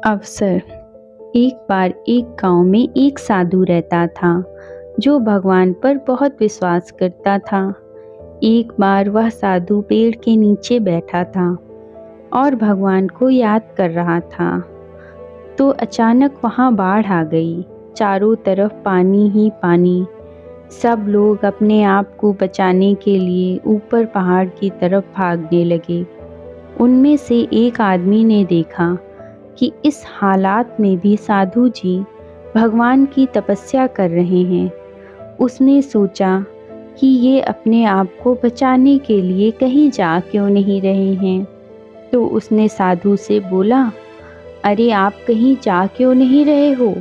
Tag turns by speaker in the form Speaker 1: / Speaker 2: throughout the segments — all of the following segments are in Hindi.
Speaker 1: अवसर। एक बार एक गांव में एक साधु रहता था जो भगवान पर बहुत विश्वास करता था। एक बार वह साधु पेड़ के नीचे बैठा था और भगवान को याद कर रहा था। तो अचानक वहां बाढ़ आ गई। चारों तरफ पानी ही पानी। सब लोग अपने आप को बचाने के लिए ऊपर पहाड़ की तरफ भागने लगे। उनमें से एक आदमी ने देखा कि इस हालात में भी साधु जी भगवान की तपस्या कर रहे हैं। उसने सोचा कि ये अपने आप को बचाने के लिए कहीं जा क्यों नहीं रहे हैं। तो उसने साधु से बोला, अरे आप कहीं जा क्यों नहीं रहे हो?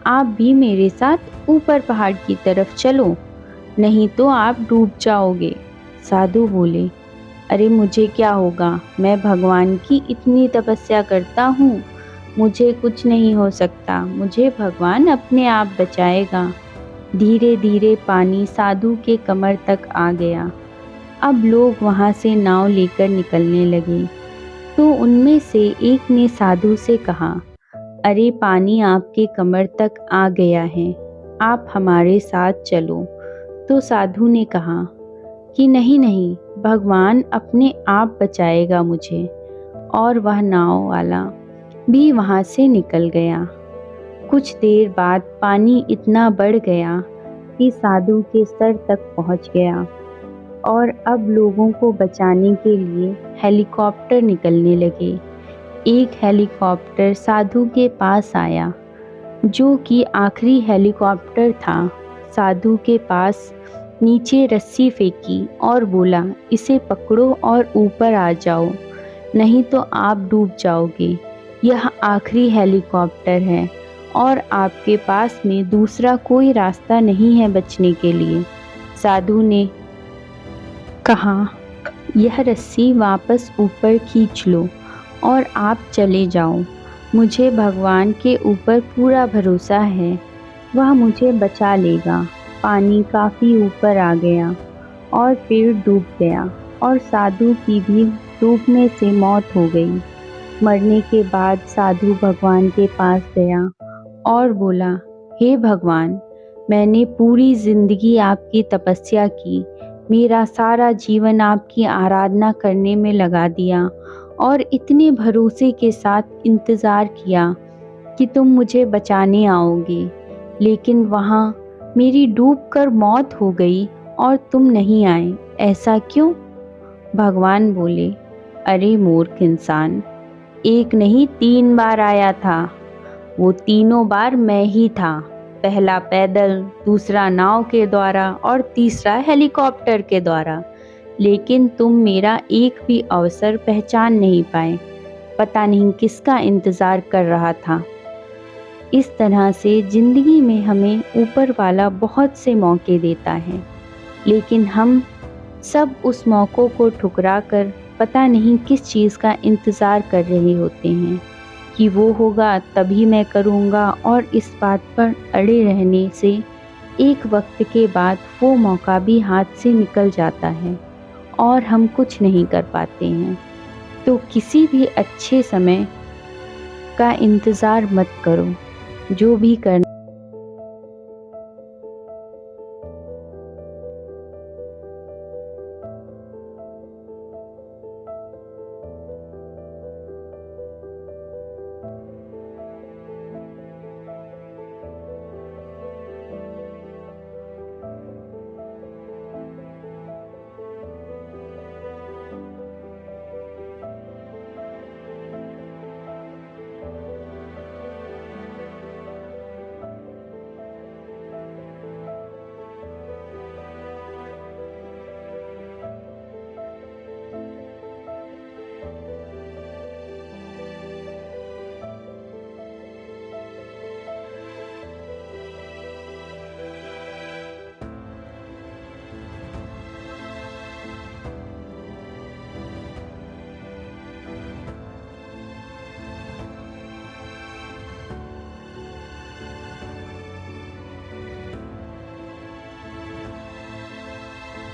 Speaker 1: आप भी मेरे साथ ऊपर पहाड़ की तरफ चलो, नहीं तो आप डूब जाओगे। साधु बोले, अरे मुझे क्या होगा, मैं भगवान की इतनी तपस्या करता हूँ, मुझे कुछ नहीं हो सकता, मुझे भगवान अपने आप बचाएगा। धीरे धीरे पानी साधु के कमर तक आ गया। अब लोग वहाँ से नाव लेकर निकलने लगे। तो उनमें से एक ने साधु से कहा, अरे पानी आपके कमर तक आ गया है, आप हमारे साथ चलो। तो साधु ने कहा कि नहीं नहीं, भगवान अपने आप बचाएगा मुझे। और वह नाव वाला भी वहाँ से निकल गया। कुछ देर बाद पानी इतना बढ़ गया कि साधु के सर तक पहुँच गया और अब लोगों को बचाने के लिए हेलीकॉप्टर निकलने लगे। एक हेलीकॉप्टर साधु के पास आया, जो कि आखिरी हेलीकॉप्टर था। साधु के पास नीचे रस्सी फेंकी और बोला, इसे पकड़ो और ऊपर आ जाओ, नहीं तो आप डूब जाओगे। यह आखिरी हेलीकॉप्टर है और आपके पास में दूसरा कोई रास्ता नहीं है बचने के लिए। साधु ने कहा, यह रस्सी वापस ऊपर खींच लो और आप चले जाओ। मुझे भगवान के ऊपर पूरा भरोसा है, वह मुझे बचा लेगा। पानी काफ़ी ऊपर आ गया और पेड़ डूब गया और साधु की भी डूबने से मौत हो गई। मरने के बाद साधु भगवान के पास गया और बोला, हे भगवान, मैंने पूरी ज़िंदगी आपकी तपस्या की, मेरा सारा जीवन आपकी आराधना करने में लगा दिया और इतने भरोसे के साथ इंतज़ार किया कि तुम मुझे बचाने आओगे, लेकिन वहाँ मेरी डूबकर मौत हो गई और तुम नहीं आए, ऐसा क्यों? भगवान बोले, अरे मूर्ख इंसान, एक नहीं 3 बार आया था। वो तीनों बार मैं ही था, पहला पैदल, दूसरा नाव के द्वारा और तीसरा हेलीकॉप्टर के द्वारा। लेकिन तुम मेरा एक भी अवसर पहचान नहीं पाए, पता नहीं किसका इंतज़ार कर रहा था। इस तरह से ज़िंदगी में हमें ऊपर वाला बहुत से मौके देता है, लेकिन हम सब उस मौक़ों को ठुकरा कर पता नहीं किस चीज़ का इंतज़ार कर रहे होते हैं कि वो होगा तभी मैं करूँगा, और इस बात पर अड़े रहने से एक वक्त के बाद वो मौका भी हाथ से निकल जाता है और हम कुछ नहीं कर पाते हैं। तो किसी भी अच्छे समय का इंतज़ार मत करो, जो भी करना